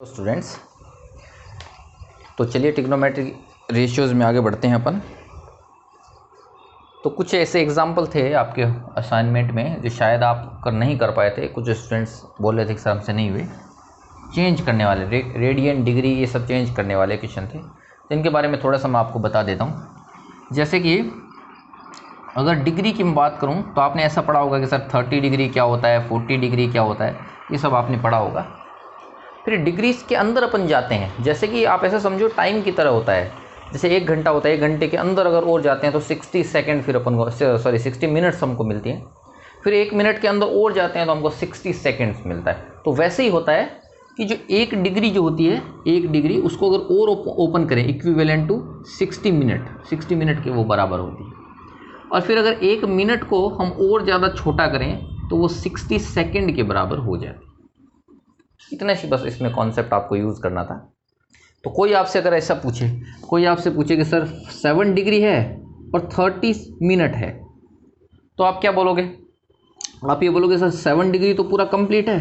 तो स्टूडेंट्स, तो चलिए ट्रिग्नोमेट्रिक रेशियोज़ में आगे बढ़ते हैं अपन। तो कुछ ऐसे एग्जाम्पल थे आपके असाइनमेंट में जो शायद आप नहीं कर पाए थे। कुछ स्टूडेंट्स बोल रहे थे कि सर हमसे नहीं हुए। चेंज करने वाले रेडियन, डिग्री, ये सब चेंज करने वाले क्वेश्चन थे, जिनके बारे में थोड़ा सा मैं आपको बता देता हूँ। जैसे कि अगर डिग्री की मैं बात करूँ तो आपने ऐसा पढ़ा होगा कि सर 30 डिग्री क्या होता है, 40 डिग्री क्या होता है, ये सब आपने पढ़ा होगा। फिर डिग्रीज के अंदर अपन जाते हैं, जैसे कि आप ऐसा समझो टाइम की तरह होता है। जैसे 1 घंटा होता है, 1 घंटे के अंदर अगर और जाते हैं तो 60 सेकंड फिर अपन को 60 मिनट्स हमको मिलती हैं। फिर 1 मिनट के अंदर और जाते हैं तो हमको 60 सेकंड्स मिलता है। तो वैसे ही होता है कि जो 1 डिग्री जो होती है, 1 डिग्री उसको अगर और ओपन करें इक्विवेलेंट टू 60 मिनट के वो बराबर होती है। और फिर अगर 1 मिनट को हम और ज़्यादा छोटा करें तो वो 60 सेकंड के बराबर हो जाती है। इतना सी बस इसमें कॉन्सेप्ट आपको यूज़ करना था। तो कोई आपसे अगर ऐसा पूछे, कोई आपसे पूछे कि सर 7 डिग्री है और 30 मिनट है, तो आप क्या बोलोगे? आप ये बोलोगे सर 7 डिग्री तो पूरा कंप्लीट है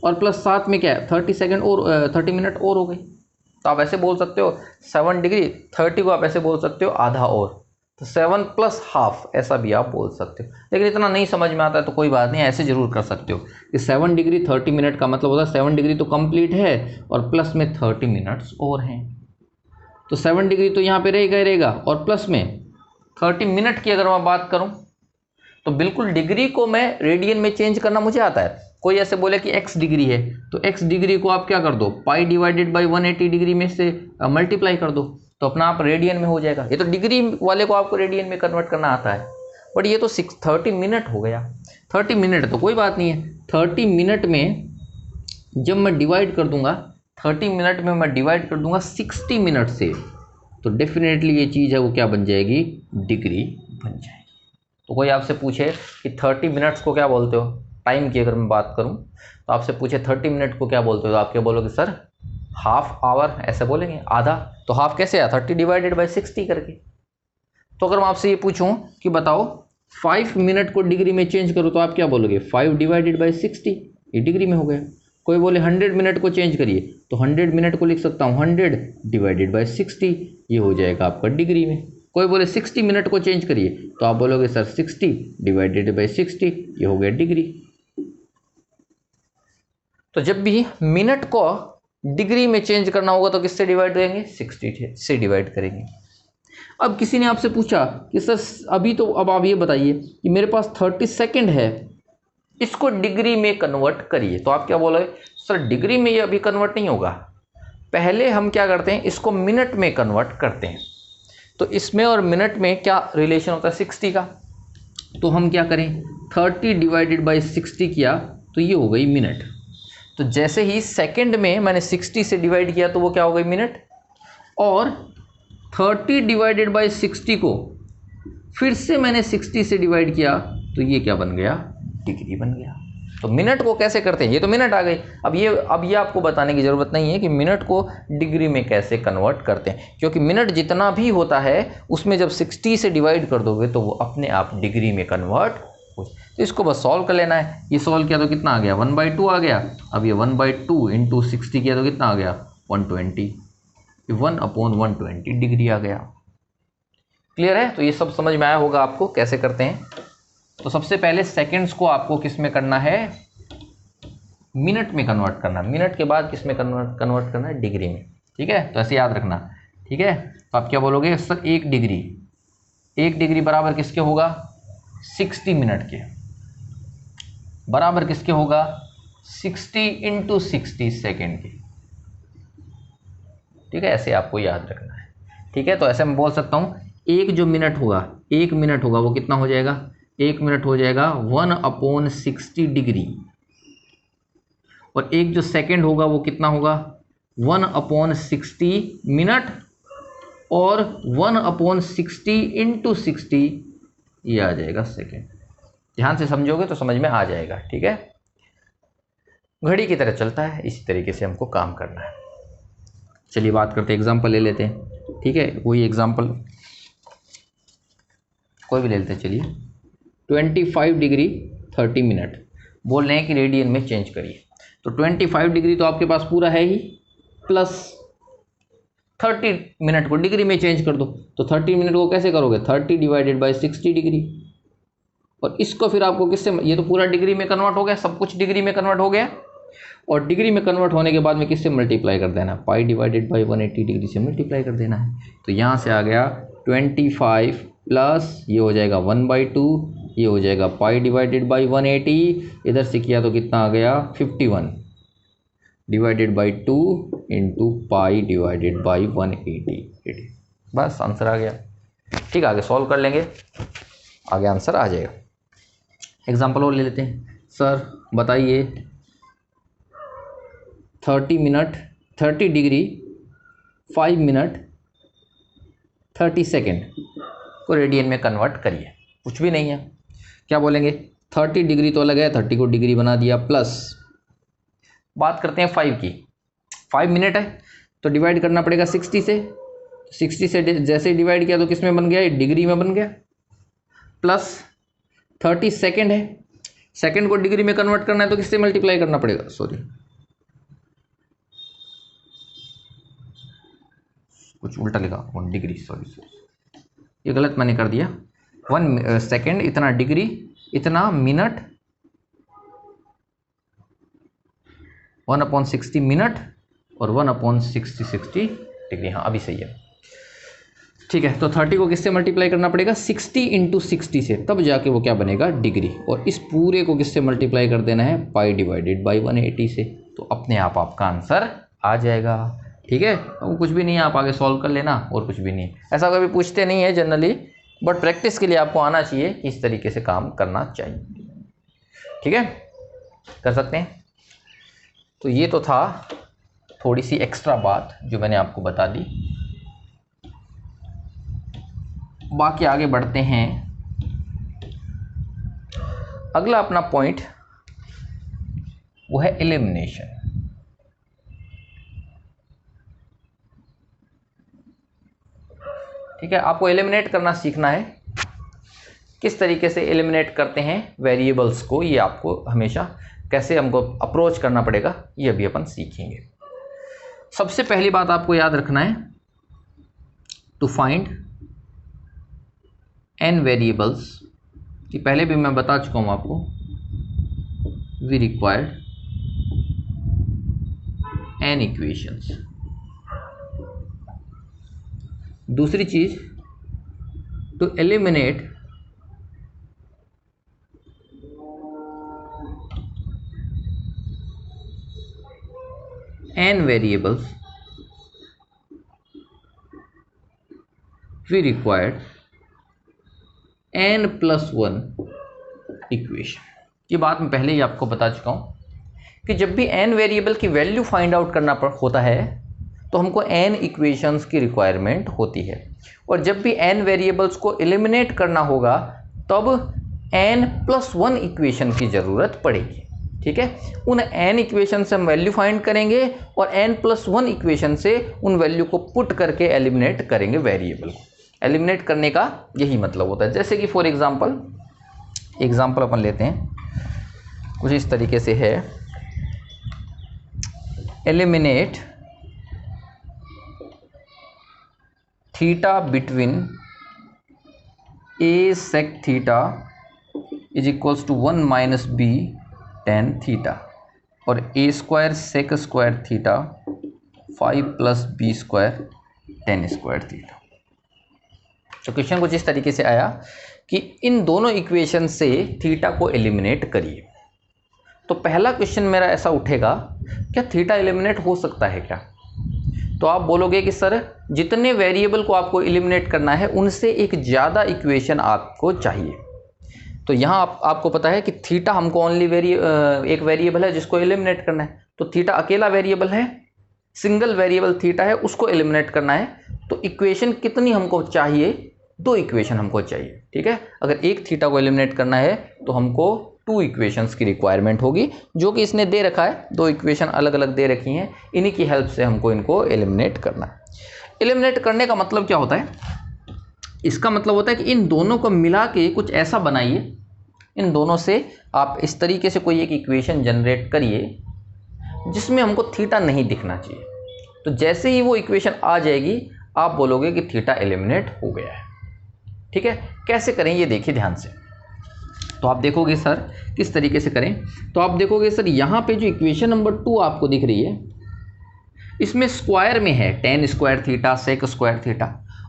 और प्लस साथ में क्या है 30 सेकंड और 30 मिनट और हो गई। तो आप ऐसे बोल सकते हो 7 डिग्री, 30 को आप ऐसे बोल सकते हो आधा और, तो 7 प्लस हाफ ऐसा भी आप बोल सकते हो। लेकिन इतना नहीं समझ में आता है तो कोई बात नहीं, ऐसे जरूर कर सकते हो कि 7 डिग्री 30 मिनट का मतलब होता है 7 डिग्री तो कंप्लीट है और प्लस में 30 मिनट्स और हैं। तो 7 डिग्री तो यहाँ पे रहेगा ही रहेगा, और प्लस में 30 मिनट की अगर मैं बात करूँ तो बिल्कुल डिग्री को मैं रेडियन में चेंज करना मुझे आता है। कोई ऐसे बोले कि x डिग्री है तो x डिग्री को आप क्या कर दो, पाई डिवाइडेड बाई 180 डिग्री में से मल्टीप्लाई कर दो, तो अपना आप रेडियन में हो जाएगा। ये तो डिग्री वाले को आपको रेडियन में कन्वर्ट करना आता है, बट ये तो 30 मिनट हो गया। 30 मिनट तो कोई बात नहीं है, 30 मिनट में जब मैं डिवाइड कर दूंगा, 30 मिनट में मैं डिवाइड कर दूंगा 60 मिनट से, तो डेफिनेटली ये चीज़ है वो क्या बन जाएगी, डिग्री बन जाएगी। तो कोई आपसे पूछे कि 30 मिनट्स को क्या बोलते हो, टाइम की अगर मैं बात करूं तो आपसे पूछे 30 मिनट को क्या बोलते हो, तो आप क्या बोलोगे सर हाफ आवर, ऐसे बोलेंगे, आधा। तो हाफ कैसे आया, 30 डिवाइडेड बाई 60 करके। तो अगर मैं आपसे ये पूछूं कि बताओ 5 मिनट को डिग्री में चेंज करो, तो आप क्या बोलोगे 5 डिवाइडेड बाई 60, ये डिग्री में हो गया। कोई बोले 100 मिनट को चेंज करिए, तो 100 मिनट को लिख सकता हूँ 100 डिवाइडेड बाई 60, ये हो जाएगा आपका डिग्री में। कोई बोले 60 मिनट को चेंज करिए, तो आप बोलोगे सर 60 डिवाइडेड बाई 60, ये हो गया डिग्री। तो जब भी मिनट को डिग्री में चेंज करना होगा तो किससे डिवाइड करेंगे, 60 से डिवाइड करेंगे। अब किसी ने आपसे पूछा कि सर अभी तो, अब आप ये बताइए कि मेरे पास 30 सेकंड है, इसको डिग्री में कन्वर्ट करिए, तो आप क्या बोलोगे सर डिग्री में ये अभी कन्वर्ट नहीं होगा, पहले हम क्या करते हैं इसको मिनट में कन्वर्ट करते हैं। तो इसमें और मिनट में क्या रिलेशन होता है 60 का, तो हम क्या करें 30 डिवाइडेड बाई 60 किया तो ये हो गई मिनट। तो जैसे ही सेकंड में मैंने 60 से डिवाइड किया तो वो क्या हो गई मिनट, और 30 डिवाइडेड बाई 60 को फिर से मैंने 60 से डिवाइड किया तो ये क्या बन गया, डिग्री बन गया। तो मिनट को कैसे करते हैं, ये तो मिनट आ गई। अब ये आपको बताने की ज़रूरत नहीं है कि मिनट को डिग्री में कैसे कन्वर्ट करते हैं, क्योंकि मिनट जितना भी होता है उसमें जब 60 से डिवाइड कर दोगे तो वो अपने आप डिग्री में कन्वर्ट हो। तो इसको बस सॉल्व कर लेना है। ये सॉल्व किया तो कितना आ गया, 1/2 आ गया। अब ये 1/2 इंटू 60 किया तो कितना आ गया, 120, 1/120 डिग्री आ गया। क्लियर है? तो ये सब समझ में आया होगा आपको कैसे करते हैं। तो सबसे पहले सेकंड्स को आपको किस में करना है, मिनट में कन्वर्ट करना, मिनट के बाद किस में कन्वर्ट करना है, डिग्री में। ठीक है, तो ऐसे याद रखना। ठीक है, तो आप क्या बोलोगे सर 1 डिग्री बराबर किसके होगा, 60 मिनट के, बराबर किसके होगा 60 इंटू 60 सेकेंड के। ठीक है, ऐसे आपको याद रखना है। ठीक है, तो ऐसे मैं बोल सकता हूँ एक जो मिनट होगा, 1 मिनट होगा वो कितना हो जाएगा, 1 मिनट हो जाएगा 1/60 डिग्री, और एक जो सेकंड होगा वो कितना होगा 1/60 मिनट, और 1/60 इंटू 60 ये आ जाएगा सेकंड। ध्यान से समझोगे तो समझ में आ जाएगा। ठीक है, घड़ी की तरह चलता है, इसी तरीके से हमको काम करना है। चलिए बात करते हैं, एग्जाम्पल ले लेते हैं। ठीक है, वही एग्जाम्पल कोई भी ले लेते हैं। चलिए 25 डिग्री 30 मिनट बोल रहे हैं कि रेडियन में चेंज करिए। तो 25 डिग्री तो आपके पास पूरा है ही, प्लस 30 मिनट को डिग्री में चेंज कर दो। तो 30 मिनट को कैसे करोगे, 30 डिवाइडेड बाई 60 डिग्री, और इसको फिर आपको किससे, ये तो पूरा डिग्री में कन्वर्ट हो गया, सब कुछ डिग्री में कन्वर्ट हो गया, और डिग्री में कन्वर्ट होने के बाद में किससे मल्टीप्लाई कर देना है, पाई डिवाइडेड बाई 180 डिग्री से मल्टीप्लाई कर देना है। तो यहाँ से आ गया 25 प्लस ये हो जाएगा 1/2, ये हो जाएगा पाई डिवाइडेड बाई 180, इधर से किया तो कितना आ गया 51 divided by 2 into pi divided by 180। बस आंसर आ गया। ठीक, आगे सॉल्व कर लेंगे, आगे आंसर आ जाएगा। एग्जाम्पल और ले लेते हैं। सर बताइए 30 डिग्री 5 मिनट 30 सेकेंड को रेडियन में कन्वर्ट करिए। कुछ भी नहीं है, क्या बोलेंगे, 30 डिग्री तो अलग है, 30 को डिग्री बना दिया, प्लस बात करते हैं 5 की। 5 मिनट है तो डिवाइड करना पड़ेगा 60 से, 60 से जैसे ही डिवाइड किया तो किस में बन गया, डिग्री में बन गया, प्लस 30 सेकेंड है, सेकेंड को डिग्री में कन्वर्ट करना है तो किससे मल्टीप्लाई करना पड़ेगा, सॉरी कुछ उल्टा लिखा, 1 डिग्री, सॉरी ये गलत मैंने कर दिया। 1 सेकेंड इतना डिग्री, इतना मिनट, 1/60 मिनट और 1/60 डिग्री। हाँ अभी सही है, ठीक है। तो 30 को किससे मल्टीप्लाई करना पड़ेगा, 60 इंटू 60 से, तब जाके वो क्या बनेगा, डिग्री, और इस पूरे को किससे मल्टीप्लाई कर देना है, पाई डिवाइडेड बाई 180 से, तो अपने आप आपका आंसर आ जाएगा। ठीक है, तो कुछ भी नहीं है, आप आगे सॉल्व कर लेना, और कुछ भी नहीं है। ऐसा कभी पूछते नहीं है जनरली, बट प्रैक्टिस के लिए आपको आना चाहिए कि इस तरीके से काम करना चाहिए। ठीक है, कर सकते हैं। तो ये तो था थोड़ी सी एक्स्ट्रा बात जो मैंने आपको बता दी। बाकी आगे बढ़ते हैं। अगला अपना पॉइंट वो है एलिमिनेशन। ठीक है, आपको एलिमिनेट करना सीखना है। किस तरीके से एलिमिनेट करते हैं वेरिएबल्स को, ये आपको हमेशा कैसे हमको अप्रोच करना पड़ेगा, ये अभी अपन सीखेंगे। सबसे पहली बात आपको याद रखना है, टू फाइंड n वेरिएबल्स, कि पहले भी मैं बता चुका हूं आपको, वी रिक्वायर्ड n इक्वेशंस। दूसरी चीज, to eliminate n variables we required n+1 equation. ये बात मैं पहले ही आपको बता चुका हूं कि जब भी n वेरिएबल की वैल्यू फाइंड आउट करना होता है तो हमको n इक्वेशंस की रिक्वायरमेंट होती है, और जब भी n वेरिएबल्स को एलिमिनेट करना होगा तब n+1 इक्वेशन की ज़रूरत पड़ेगी। ठीक है, उन n इक्वेशन से हम वैल्यू फाइंड करेंगे और n+1 इक्वेशन से उन वैल्यू को पुट करके एलिमिनेट करेंगे वेरिएबल को। एलिमिनेट करने का यही मतलब होता है। जैसे कि फॉर एग्जांपल अपन लेते हैं, कुछ इस तरीके से है, eliminate theta between a sec theta is equals to 1 minus b tan theta, और a² sec square theta 5 plus b² tan square theta. तो क्वेश्चन कुछ इस तरीके से आया कि इन दोनों इक्वेशन से थीटा को एलिमिनेट करिए। तो पहला क्वेश्चन मेरा ऐसा उठेगा, क्या थीटा एलिमिनेट हो सकता है क्या? तो आप बोलोगे कि सर जितने वेरिएबल को आपको एलिमिनेट करना है उनसे एक ज़्यादा इक्वेशन आपको चाहिए। तो यहाँ आपको पता है कि थीटा हमको ओनली एक वेरिएबल है जिसको एलिमिनेट करना है, तो थीटा अकेला वेरिएबल है, सिंगल वेरिएबल थीटा है, उसको एलिमिनेट करना है। तो इक्वेशन कितनी हमको चाहिए? 2 इक्वेशन हमको चाहिए। ठीक है, अगर एक थीटा को एलिमिनेट करना है तो हमको 2 इक्वेशंस की रिक्वायरमेंट होगी, जो कि इसने दे रखा है। 2 इक्वेशन अलग अलग दे रखी हैं, इन्हीं की हेल्प से हमको इनको एलिमिनेट करना है। एलिमिनेट करने का मतलब क्या होता है? इसका मतलब होता है कि इन दोनों को मिला के कुछ ऐसा बनाइए, इन दोनों से आप इस तरीके से कोई एक इक्वेशन जनरेट करिए जिसमें हमको थीटा नहीं दिखना चाहिए। तो जैसे ही वो इक्वेशन आ जाएगी आप बोलोगे कि थीटा एलिमिनेट हो गया है। ठीक है, कैसे करें ये देखिए ध्यान से। तो आप देखोगे सर किस तरीके से करें, तो आप देखोगे सर यहाँ पे जो इक्वेशन नंबर 2 आपको दिख रही है इसमें स्क्वायर में है tan square theta sec square theta,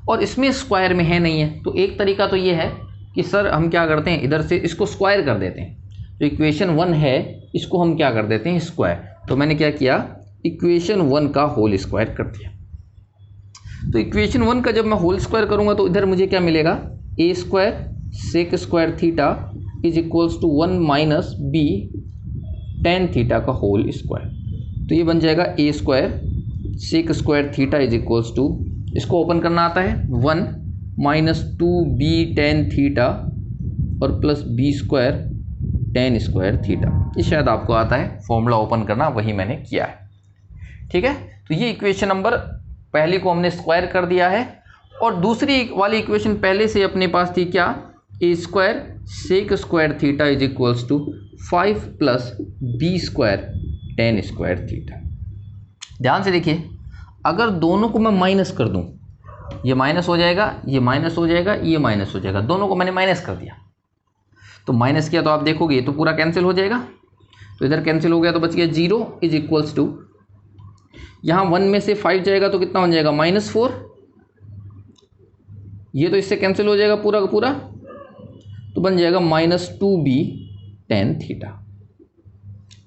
और इसमें स्क्वायर में है नहीं है। तो एक तरीका तो ये है कि सर हम क्या करते हैं, इधर से इसको स्क्वायर कर देते हैं। जो इक्वेशन 1 है इसको हम क्या कर देते हैं, स्क्वायर। तो मैंने क्या किया, इक्वेशन 1 का होल स्क्वायर कर दिया। तो इक्वेशन 1 का जब मैं होल स्क्वायर करूंगा तो इधर मुझे क्या मिलेगा, A square sec square theta is equals to 1 minus B tan theta का होल स्क्वायर। तो ये बन जाएगा A square sec square theta is equals to, इसको ओपन करना आता है, 1 माइनस 2b टेन थीटा और plus B square tan square theta. ये शायद आपको आता है फॉर्मूला ओपन करना, वही मैंने किया है। ठीक है, तो ये इक्वेशन नंबर पहली को हमने स्क्वायर कर दिया है, और दूसरी वाली इक्वेशन पहले से अपने पास थी क्या, A square sec square theta is equals to 5 plus B square tan square theta. ध्यान से देखिए, अगर दोनों को मैं माइनस कर दूं, ये माइनस हो जाएगा, ये माइनस हो जाएगा, ये माइनस हो जाएगा, दोनों को मैंने माइनस कर दिया। तो माइनस किया तो आप देखोगे ये तो पूरा कैंसिल हो जाएगा, तो इधर कैंसिल हो गया तो बच गया 0 इज इक्वल्स टू, यहाँ 1 में से 5 जाएगा तो कितना हो जाएगा, -4। ये तो इससे कैंसिल हो जाएगा पूरा का पूरा, तो बन जाएगा -2b टेन थीटा।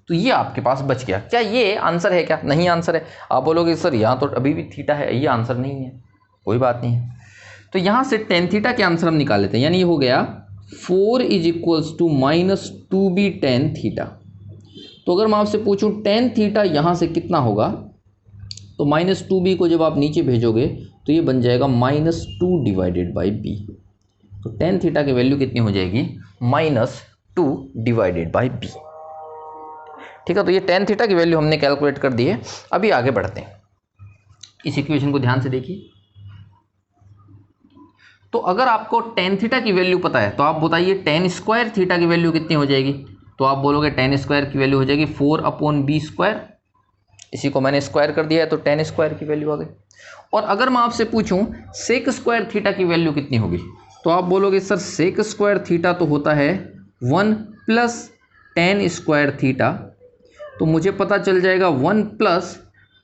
तो ये आपके पास बच गया। क्या ये आंसर है क्या, नहीं आंसर है। आप बोलोगे सर यहाँ तो अभी भी थीटा है, ये आंसर नहीं है, कोई बात नहीं है। तो यहाँ से टेन थीटा के आंसर हम निकाल लेते हैं, यानी ये हो गया 4 is equals to -2b tan theta. तो अगर मैं आपसे पूछूं टेन थीटा यहाँ से कितना होगा, तो -2b को जब आप नीचे भेजोगे तो ये बन जाएगा -2 डिवाइडेड बाई b। तो टेन थीटा की वैल्यू कितनी हो जाएगी, -2 डिवाइडेड बाई b। ठीक है, तो ये टेन थीटा की वैल्यू हमने कैलकुलेट कर दी है। अभी आगे बढ़ते हैं, इस इक्वेशन को ध्यान से देखिए। तो अगर आपको टेन थीटा की वैल्यू पता है तो आप बताइए टेन स्क्वायर थीटा की वैल्यू कितनी हो जाएगी। तो आप बोलोगे टेन स्क्वायर की वैल्यू हो जाएगी 4/b स्क्वायर, इसी को मैंने स्क्वायर कर दिया है तो टेन स्क्वायर की वैल्यू आ गई। और अगर मैं आपसे पूछूं सेक स्क्वायर थीटा की वैल्यू कितनी होगी, तो आप बोलोगे सर सेक स्क्वायर थीटा तो होता है 1 प्लस टेन स्क्वायर थीटा। तो मुझे पता चल जाएगा 1 प्लस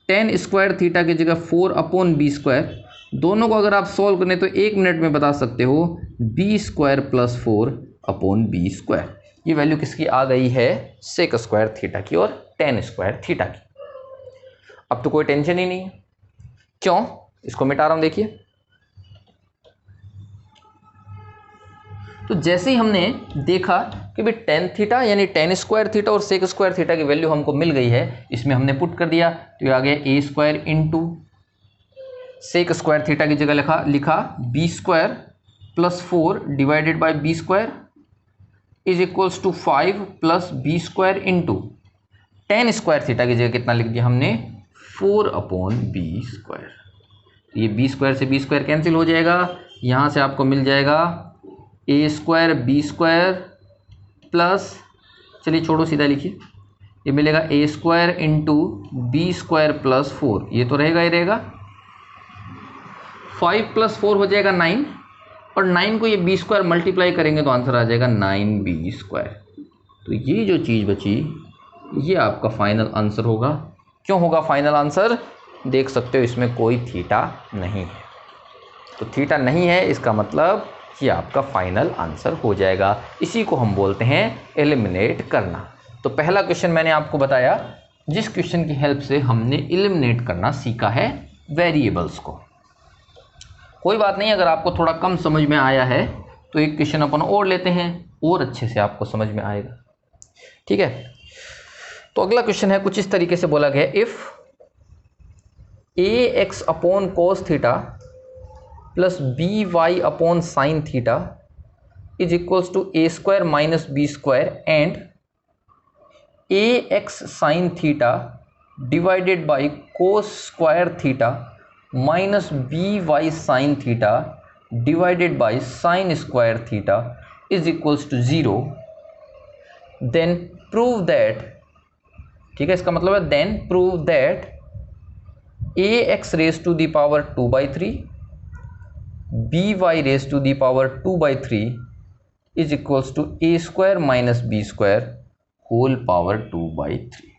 टेन स्क्वायर थीटा की जगह 4/b स्क्वायर। दोनों को अगर आप सॉल्व करें तो 1 मिनट में बता सकते हो b square plus 4/b square. ये वैल्यू किसकी आ गई है, सेक स्क्वायर थीटा की और टेन स्क्वायर थीटा की। अब तो कोई टेंशन ही नहीं है, क्यों, इसको मिटा रहा हूं देखिए। तो जैसे ही हमने देखा कि भाई टेन थीटा यानी टेन स्क्वायर थीटा और सेक स्क्वायर थीटा की वैल्यू हमको मिल गई है, इसमें हमने पुट कर दिया तो ये आ गया A square into sec square theta की जगह लिखा B square plus 4 divided by B square is equals to 5 plus B square into tan square theta की जगह कितना लिख दिया हमने, 4/b स्क्वायर। ये बी स्क्वायर से बी स्क्वायर कैंसिल हो जाएगा, यहाँ से आपको मिल जाएगा A square B square plus, चलिए छोड़ो सीधा लिखिए, ये मिलेगा A square into B square plus 4, ये तो रहेगा ही रहेगा, 5 प्लस 4 हो जाएगा 9, और 9 को ये बी स्क्वायर मल्टीप्लाई करेंगे तो आंसर आ जाएगा 9b स्क्वायर। तो ये जो चीज़ बची ये आपका फाइनल आंसर होगा। क्यों होगा फाइनल आंसर, देख सकते हो इसमें कोई थीटा नहीं है। तो थीटा नहीं है इसका मतलब ये आपका फाइनल आंसर हो जाएगा। इसी को हम बोलते हैं एलिमिनेट करना। तो पहला क्वेश्चन मैंने आपको बताया जिस क्वेश्चन की हेल्प से हमने एलिमिनेट करना सीखा है वेरिएबल्स को। कोई बात नहीं, अगर आपको थोड़ा कम समझ में आया है तो एक क्वेश्चन अपन और लेते हैं, और अच्छे से आपको समझ में आएगा। ठीक है, तो अगला क्वेश्चन है कुछ इस तरीके से बोला गया, if ax upon cos theta plus by upon sine theta is equals to a square minus B square and ax sine theta divided by cos square theta minus by sine theta divided by sine square theta is equals to 0, then prove that, ठीक है, इसका मतलब है then prove that a x raise to the power 2/3 b y raise to the power 2/3 is equals to a square minus B square whole power 2/3।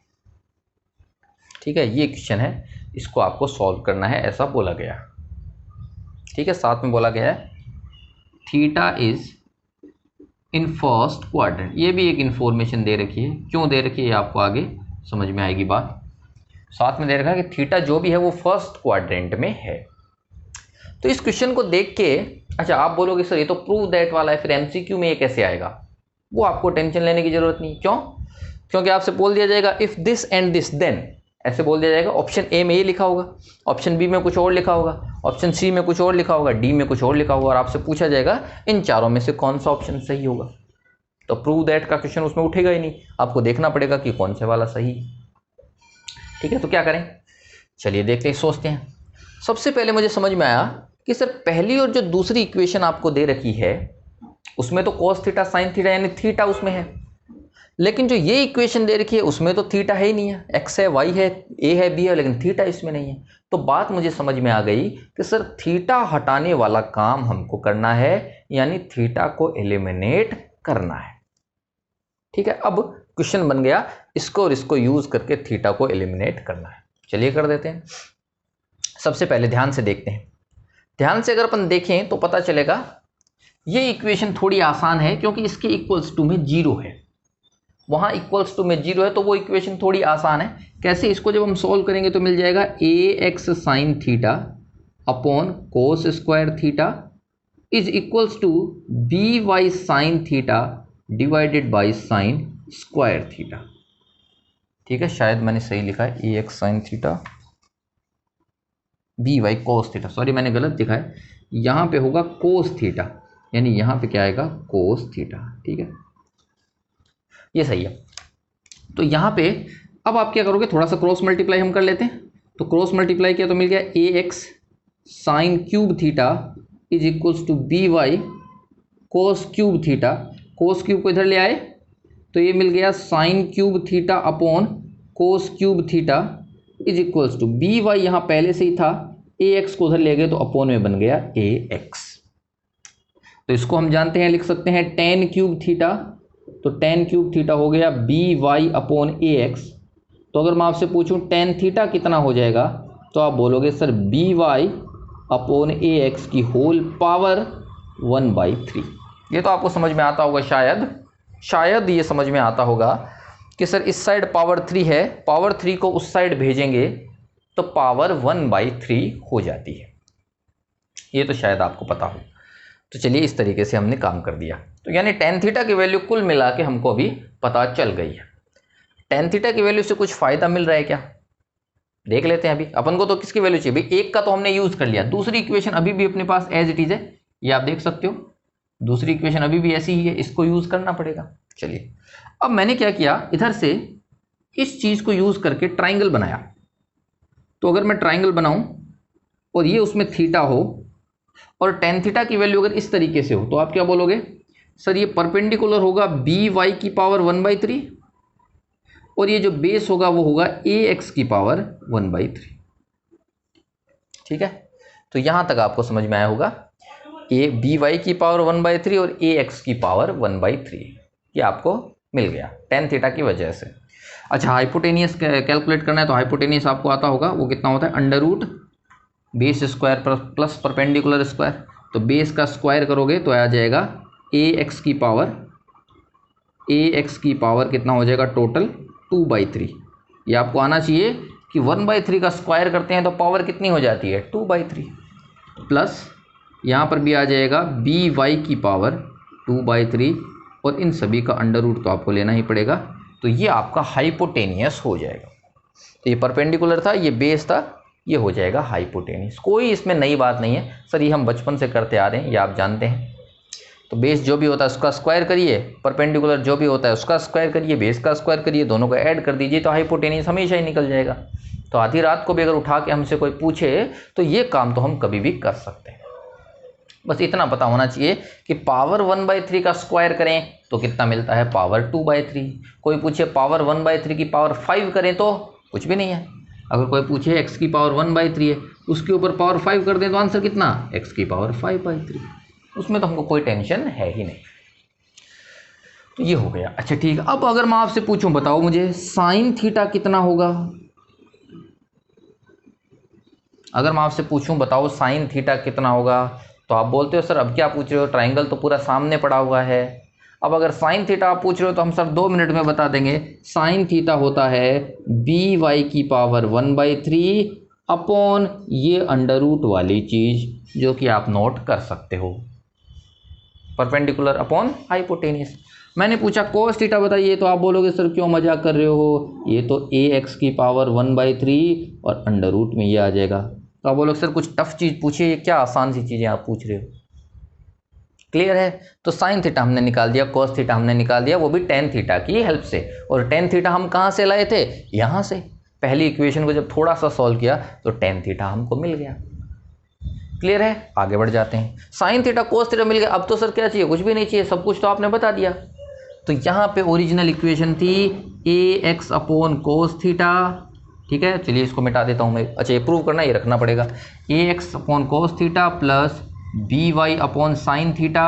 ठीक है, ये question है, इसको आपको सॉल्व करना है, ऐसा बोला गया। ठीक है, साथ में बोला गया है theta is in first quadrant. ये भी एक इंफॉर्मेशन दे रखी है, क्यों दे रखी है आपको आगे समझ में आएगी बात। साथ में दे रखा है कि थीटा जो भी है वो फर्स्ट क्वाड्रेंट में है। तो इस क्वेश्चन को देख के अच्छा आप बोलोगे सर ये तो प्रूव दैट वाला है, फिर एमसीक्यू में ये कैसे आएगा? वो आपको टेंशन लेने की जरूरत नहीं। क्यों? क्योंकि आपसे बोल दिया जाएगा if this and this then, ऐसे बोल दिया जाएगा। ऑप्शन ए में ये लिखा होगा, ऑप्शन बी में कुछ और लिखा होगा, ऑप्शन सी में कुछ और लिखा होगा, डी में कुछ और लिखा होगा, और आपसे पूछा जाएगा इन चारों में से कौन सा ऑप्शन सही होगा। तो प्रूव दैट का क्वेश्चन उसमें उठेगा ही नहीं, आपको देखना पड़ेगा कि कौन से वाला सही है। ठीक है, तो क्या करें, चलिए देखते हैं, सोचते हैं। सबसे पहले मुझे समझ में आया कि सर पहली और जो दूसरी इक्वेशन आपको दे रखी है उसमें तो cos थीटा sin थीटा यानी थीटा उसमें है, लेकिन जो ये इक्वेशन दे रखी है उसमें तो थीटा है ही नहीं है, x है, y है, a है, b है, लेकिन थीटा इसमें नहीं है। तो बात मुझे समझ में आ गई कि सर थीटा हटाने वाला काम हमको करना है, यानी थीटा को एलिमिनेट करना है। ठीक है, अब क्वेश्चन बन गया इसको और इसको यूज करके थीटा को एलिमिनेट करना है। चलिए कर देते हैं। सबसे पहले ध्यान से देखते हैं। ध्यान से अगर अपन देखें तो पता चलेगा ये इक्वेशन थोड़ी आसान है, क्योंकि इसके इक्वल्स टू में 0 है, वहां इक्वल्स टू में 0 है, तो वो इक्वेशन थोड़ी आसान है। कैसे? इसको जब हम सॉल्व करेंगे तो मिल जाएगा A X sine theta upon cos square theta is equals to B Y sine theta divided by sine square theta. ठीक है, शायद मैंने सही लिखा है, A X sine theta B Y cos theta, sorry मैंने गलत लिखा है, यहां पे होगा कोस थीटा, यानी यहां पे क्या आएगा कोस थीटा। ठीक है, ये सही है। तो यहां पे अब आप क्या करोगे, थोड़ा सा क्रॉस मल्टीप्लाई हम कर लेते हैं। तो क्रॉस मल्टीप्लाई किया तो मिल गया A X sine cube theta is equals to B Y cos cube theta, cos cube को इधर ले आए तो ये मिल गया sine cube theta upon cos cube theta is equals to B Y यहाँ पहले से ही था, ए एक्स को उधर ले गए तो अपॉन में बन गया ए एक्स। तो इसको हम जानते हैं, लिख सकते हैं टेन क्यूब थीटा, तो टेन क्यूब थीटा हो गया बी वाई अपॉन ए एक्स। तो अगर मैं आपसे पूछूं टेन थीटा कितना हो जाएगा, तो आप बोलोगे सर बी वाई अपॉन ए एक्स की होल पावर 1/3। ये तो आपको समझ में आता होगा, शायद ये समझ में आता होगा कि सर इस साइड पावर 3 है, पावर 3 को उस साइड भेजेंगे तो पावर 1/3 हो जाती है। ये तो शायद आपको पता हो। तो चलिए इस तरीके से हमने काम कर दिया। तो यानी टेन थीटा की वैल्यू कुल मिला के हमको अभी पता चल गई है। टेन थीटा की वैल्यू से कुछ फायदा मिल रहा है क्या, देख लेते हैं। अभी अपन को तो किसकी वैल्यू चाहिए भाई, एक का तो हमने यूज कर लिया, दूसरी इक्वेशन अभी भी अपने पास एज इट इज है, ये आप देख सकते हो, दूसरी इक्वेशन अभी भी ऐसी ही है, इसको यूज करना पड़ेगा। चलिए अब मैंने क्या किया, इधर से इस चीज को यूज करके ट्राइंगल बनाया। तो अगर मैं ट्राइंगल बनाऊं और ये उसमें थीटा हो और टेन थीटा की वैल्यू अगर इस तरीके से हो, तो आप क्या बोलोगे, सर ये परपेंडिकुलर होगा बी वाई की पावर 1/3 और ये जो बेस होगा वो होगा ए एक्स की पावर 1/3। ठीक है, तो यहां तक आपको समझ में आया होगा, ए बी वाई की पावर 1/3 और ए एक्स की पावर 1/3, ये आपको मिल गया टेन थीटा की वजह से। अच्छा, हाइपोटेनियस कैलकुलेट करना है, तो हाइपोटेनियस आपको आता होगा, वो कितना होता है, under root base square plus perpendicular square. तो बेस का स्क्वायर करोगे तो आ जाएगा ए एक्स की पावर कितना हो जाएगा टोटल 2/3। ये आपको आना चाहिए कि 1/3 का स्क्वायर करते हैं तो पावर कितनी हो जाती है 2/3, प्लस यहाँ पर भी आ जाएगा बी वाई की पावर 2/3 और इन सभी का अंडर रूट तो आपको लेना ही पड़ेगा। तो ये आपका हाइपोटेनियस हो जाएगा। तो ये परपेंडिकुलर था, ये बेस था, ये हो जाएगा हाइपोटेनियस। कोई इसमें नई बात नहीं है सर, ये हम बचपन से करते आ रहे हैं, ये आप जानते हैं। तो बेस जो भी होता है उसका स्क्वायर करिए, परपेंडिकुलर जो भी होता है उसका स्क्वायर करिए, बेस का स्क्वायर करिए, दोनों को ऐड कर दीजिए तो हाइपोटेनियस हमेशा ही निकल जाएगा। तो आधी रात को भी अगर उठा के हमसे कोई पूछे तो ये काम तो हम कभी भी कर सकते हैं। बस इतना पता होना चाहिए कि पावर 1/3 का स्क्वायर करें तो कितना मिलता है, पावर 2/3। कोई पूछे पावर 1/3 की पावर 5 करें तो कुछ भी नहीं है, अगर कोई पूछे x की पावर 1/3 है, उसके ऊपर पावर 5 कर दें तो आंसर कितना, x की पावर 5/3। उसमें तो हमको कोई टेंशन है ही नहीं। तो ये हो गया। अच्छा ठीक है, अब अगर मैं आपसे पूछूं बताओ मुझे साइन थीटा कितना होगा। अगर मैं आपसे पूछूं बताओ साइन थीटा कितना होगा, तो आप बोलते हो सर अब क्या पूछ रहे हो, ट्राइंगल तो पूरा सामने पड़ा हुआ है। अब अगर साइन थीटा आप पूछ रहे हो तो हम सर 2 मिनट में बता देंगे। साइन थीटा होता है by की पावर 1/3 अपॉन ये अंडर रूट वाली चीज जो कि आप नोट कर सकते हो, परपेंडिकुलर अपॉन हाइपोटेनियस। मैंने पूछा कोस थीटा बताइए, तो आप बोलोगे सर क्यों मजाक कर रहे हो, ये तो ax की पावर 1/3 और अंडर रूट में ये आ जाएगा। तो आप बोलोगे सर कुछ टफ चीज़ पूछिए, ये क्या आसान सी चीज़ें आप पूछ रहे हो। क्लियर है। तो साइन थीटा हमने निकाल दिया, कोस थीटा हमने निकाल दिया, वो भी टेन थीटा की हेल्प से। और टेन थीटा हम कहाँ से लाए थे, यहाँ से। पहली इक्वेशन को जब थोड़ा सा सॉल्व किया तो टेन थीटा हमको मिल गया। क्लियर है, आगे बढ़ जाते हैं। साइन थीटा कोस थीटा मिल गया, अब तो सर क्या चाहिए, कुछ भी नहीं चाहिए, सब कुछ तो आपने बता दिया। तो यहाँ पे ओरिजिनल इक्वेशन थी ax अपॉन कोस थीटा, ठीक है। चलिए इसको मिटा देता हूँ मैं। अच्छा ये प्रूव करना, ये रखना पड़ेगा। ax upon cos theta plus by upon sine theta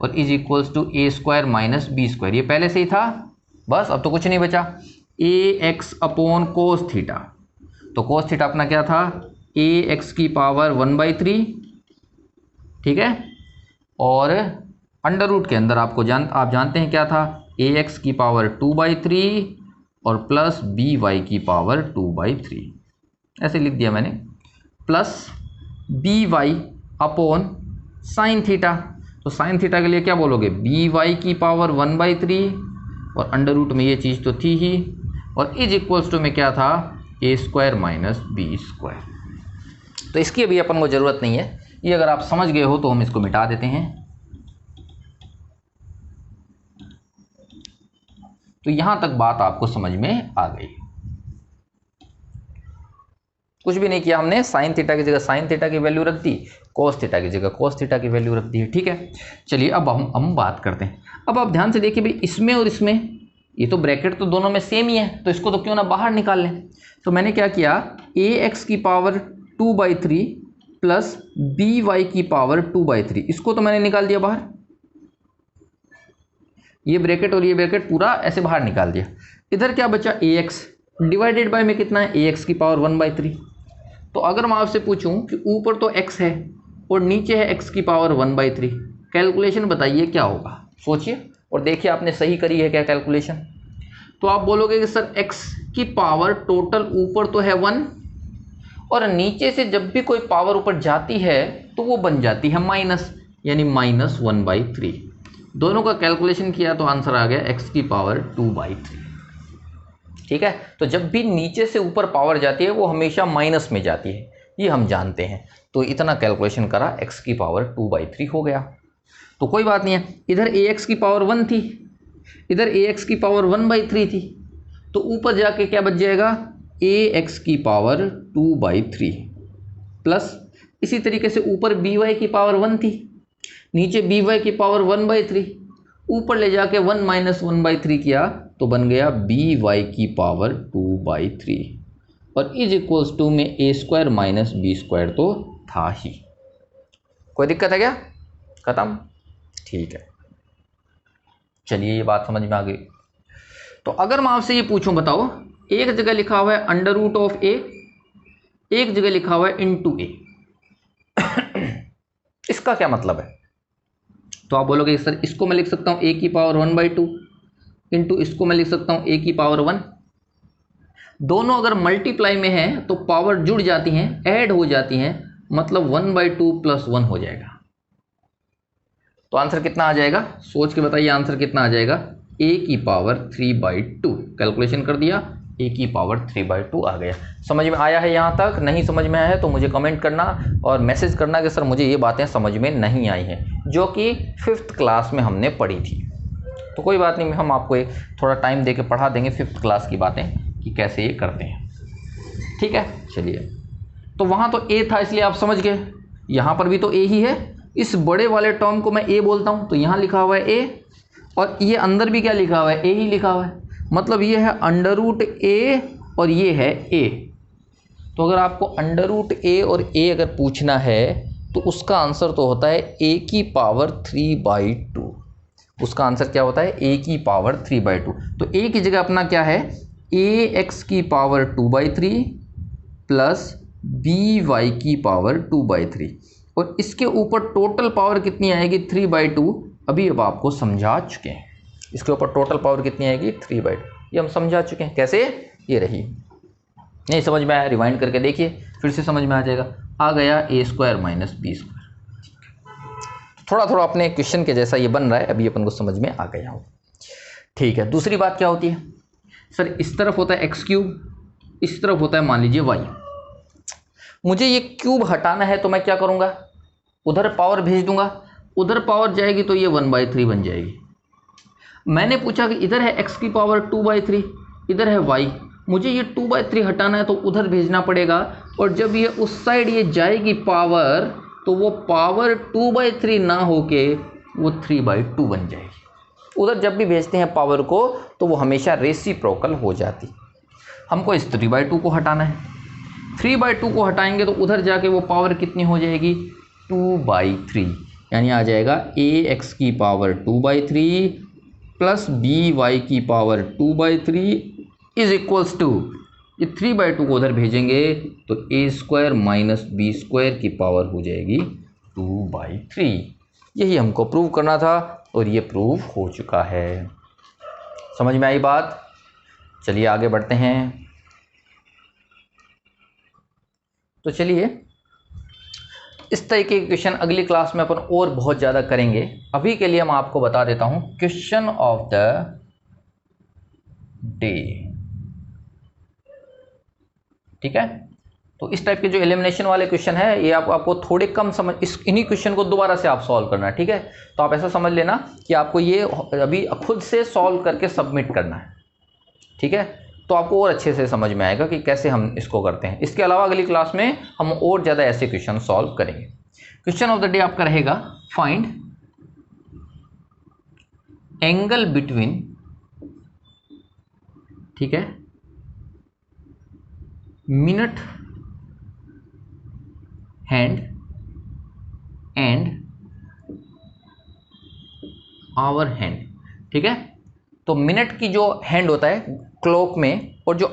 और is equals to a square minus B square. ये पहले से ही था, बस अब तो कुछ नहीं बचा। ax अपॉन कोस थीटा, तो कोस थीटा अपना क्या था, ax की पावर 1/3, ठीक है। और अंडर रूट के अंदर आप जानते हैं क्या था, ax की पावर 2/3 और प्लस by की पावर 2/3, ऐसे लिख दिया मैंने। Plus by upon sine theta, तो साइन थीटा के लिए क्या बोलोगे, by की पावर 1/3 और अंडर रूट में ये चीज़ तो थी ही, और इज इक्वल्स टू में क्या था, a square minus B square. तो इसकी अभी अपन को ज़रूरत नहीं है, ये अगर आप समझ गए हो तो हम इसको मिटा देते हैं। तो यहां तक बात आपको समझ में आ गई। कुछ भी नहीं किया हमने, साइन थीटा की जगह साइन थीटा की वैल्यू रख दी, कोस थीटा की जगह कोस थीटा की वैल्यू रख दी, ठीक है। चलिए अब हम बात करते हैं। अब आप ध्यान से देखिए भाई, इसमें और इसमें ये तो ब्रैकेट तो दोनों में सेम ही है, तो इसको तो क्यों ना बाहर निकाल लें। तो मैंने क्या किया, ax की पावर 2/3 प्लस by की पावर 2/3, इसको तो मैंने निकाल दिया बाहर। ये ब्रैकेट और ये ब्रैकेट पूरा ऐसे बाहर निकाल दिया। इधर क्या बचा, ax डिवाइडेड बाय में कितना है, ax की पावर 1/3। तो अगर मैं आपसे पूछूं कि ऊपर तो x है और नीचे है x की पावर 1/3, कैलकुलेशन बताइए क्या होगा, सोचिए और देखिए आपने सही करी है क्या कैलकुलेशन। तो आप बोलोगे कि सर x की पावर टोटल ऊपर तो है 1 और नीचे से जब भी कोई पावर ऊपर जाती है तो वो बन जाती है माइनस, यानी -1/3। दोनों का कैलकुलेशन किया तो आंसर आ गया x की पावर 2/3, ठीक है। तो जब भी नीचे से ऊपर पावर जाती है वो हमेशा माइनस में जाती है, ये हम जानते हैं। तो इतना कैलकुलेशन करा, x की पावर 2/3 हो गया। तो कोई बात नहीं है, इधर ax की पावर 1 थी, इधर ax की पावर 1/3 थी, तो ऊपर जाके क्या बच जाएगा, ax की पावर 2/3 प्लस इसी तरीके से ऊपर by की पावर 1 थी, नीचे by की पावर 1/3, ऊपर ले जाके 1 माइनस 1/3 किया तो बन गया by की पावर 2/3 और इज इक्वल्स टू में a square minus B square तो था ही। कोई दिक्कत है क्या, खत्म, ठीक है। चलिए ये बात समझ में आ गई। तो अगर मैं आपसे ये पूछूं बताओ, एक जगह लिखा हुआ है अंडर रूट ऑफ a, एक जगह लिखा हुआ है इनटू a, इसका क्या मतलब है। तो आप बोलोगे सर इसको मैं लिख सकता हूँ a की पावर 1/2 इंटू इसको मैं लिख सकता हूँ a की पावर 1। दोनों अगर मल्टीप्लाई में है तो पावर जुड़ जाती हैं, ऐड हो जाती हैं, मतलब 1/2 प्लस 1 हो जाएगा। तो आंसर कितना आ जाएगा, सोच के बताइए आंसर कितना आ जाएगा, a की पावर 3/2। कैलकुलेशन कर दिया, a की पावर 3/2 आ गया। समझ में आया है यहाँ तक, नहीं समझ में आया है तो मुझे कमेंट करना और मैसेज करना कि सर मुझे ये बातें समझ में नहीं आई हैं, जो कि 5th क्लास में हमने पढ़ी थी। तो कोई बात नहीं, हम आपको एक थोड़ा टाइम दे के पढ़ा देंगे 5th क्लास की बातें कि कैसे ये करते हैं, ठीक है। चलिए, तो वहाँ तो a था इसलिए आप समझ गए, यहाँ पर भी तो a ही है, इस बड़े वाले टर्म को मैं a बोलता हूँ, तो यहाँ लिखा हुआ है a और ये अंदर भी क्या लिखा हुआ है, a ही लिखा हुआ है, मतलब ये है अंडर रूट a और ये है a, तो अगर आपको अंडर रूट ए और ए अगर पूछना है तो उसका आंसर तो होता है ए की पावर 3/2। उसका आंसर क्या होता है? ए की पावर 3/2। तो ए की जगह अपना क्या है? ए एक्स की पावर 2/3 प्लस बी वाई की पावर 2/3, और इसके ऊपर टोटल पावर कितनी आएगी? 3/2। अभी अब आपको समझा चुके हैं, इसके ऊपर टोटल पावर कितनी आएगी? 3/2। ये हम समझा चुके हैं। कैसे? ये रही। नहीं समझ में आया? रिवाइंड करके देखिए, फिर से समझ में आ जाएगा। आ गया a² माइनस b²। थोड़ा थोड़ा अपने क्वेश्चन के जैसा ये बन रहा है, अभी अपन को समझ में आ गया हो। ठीक है, दूसरी बात क्या होती है? सर इस तरफ होता है x3, इस तरफ होता है मान लीजिए y। मुझे ये क्यूब हटाना है तो मैं क्या करूँगा? उधर पावर भेज दूंगा, उधर पावर जाएगी तो ये 1/3 बन जाएगी। मैंने पूछा कि इधर है x की पावर 2/3, इधर है y, मुझे ये 2/3 हटाना है तो उधर भेजना पड़ेगा, और जब ये उस साइड ये जाएगी पावर, तो वो पावर 2/3 ना होके वो 3/2 बन जाएगी। उधर जब भी भेजते हैं पावर को तो वो हमेशा रेसिप्रोकल हो जाती। हमको इस 3/2 को हटाना है। 3/2 को हटाएंगे तो उधर जाके वो पावर कितनी हो जाएगी? 2/3, यानी आ जाएगा ax की पावर 2/3 प्लस by की पावर 2/3 इज इक्वल्स टू, ये 3/2 को उधर भेजेंगे तो a² माइनस b² की पावर हो जाएगी 2/3। यही हमको प्रूव करना था और ये प्रूव हो चुका है। समझ में आई बात? चलिए आगे बढ़ते हैं। तो चलिए इस तरीके के क्वेश्चन अगली क्लास में अपन और बहुत ज़्यादा करेंगे। अभी के लिए मैं आपको बता देता हूं क्वेश्चन ऑफ द डे। ठीक है, तो इस टाइप के जो एलिमिनेशन वाले क्वेश्चन है ये आपको थोड़े कम समझ, इन्हीं क्वेश्चन को दोबारा से आप सॉल्व करना है। ठीक है, तो आप ऐसा समझ लेना कि आपको ये अभी खुद से सॉल्व करके सबमिट करना है। ठीक है, तो आपको और अच्छे से समझ में आएगा कि कैसे हम इसको करते हैं। इसके अलावा अगली क्लास में हम और ज़्यादा ऐसे क्वेश्चन सॉल्व करेंगे। क्वेश्चन ऑफ द डे आपका रहेगा फाइंड एंगल बिटवीन, ठीक है, minute hand and hour hand. ठीक है, तो मिनट की जो हैंड होता है क्लॉक में, और जो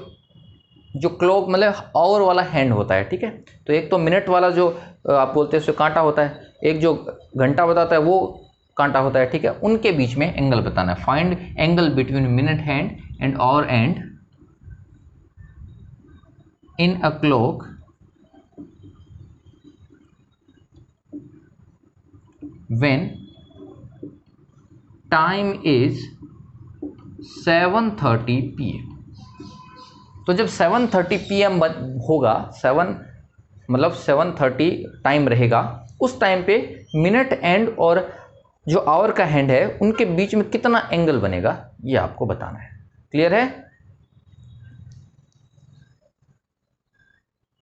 क्लॉक मतलब आवर वाला हैंड होता है। ठीक है, तो एक तो मिनट वाला जो आप बोलते हैं उससे कांटा होता है, एक जो घंटा बताता है वो कांटा होता है। ठीक है, उनके बीच में एंगल बताना है। Find angle between minute hand and hour hand in a clock when time is 7:30 PM। तो जब 7:30 PM होगा, 7:30 टाइम रहेगा, उस टाइम पे मिनट एंड और जो आवर का हैंड है उनके बीच में कितना एंगल बनेगा ये आपको बताना है। क्लियर है?